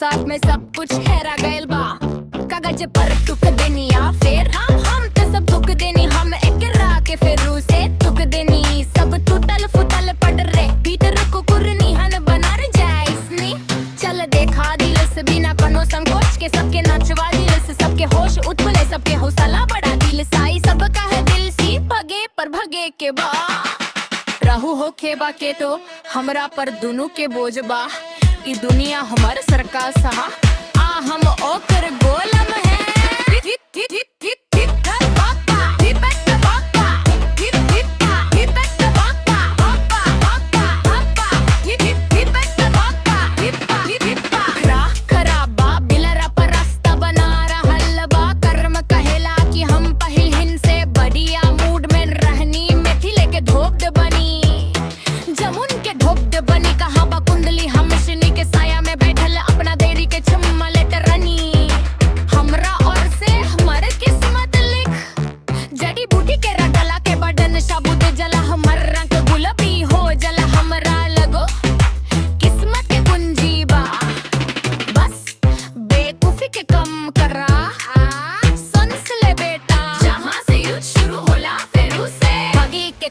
साथ में सब कुछ हेरा गयल बा। कागज पर टुक देनी या फिर हम तो सब थुक देनी। हम एक राह के फिर से थुक देनी। सब टूटल फुटल पड़ रे भीतर को कुरनी हन बना जाए इसने। चल देखा दिल से बिना कनो संकोच के सबके नाचवा दिल से सबके होश उठले सबके हौसला बढ़ा दिल साई सबका है दिल सी भगे पर भगे के बा। रहू हो खेबा के तो हमरा पर दुनू के बोझ बा। ई दुनिया हमार सरकार सहा आ हम ओकर गोलम है।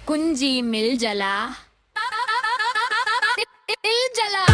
कुंजी मिल जला दिल जला।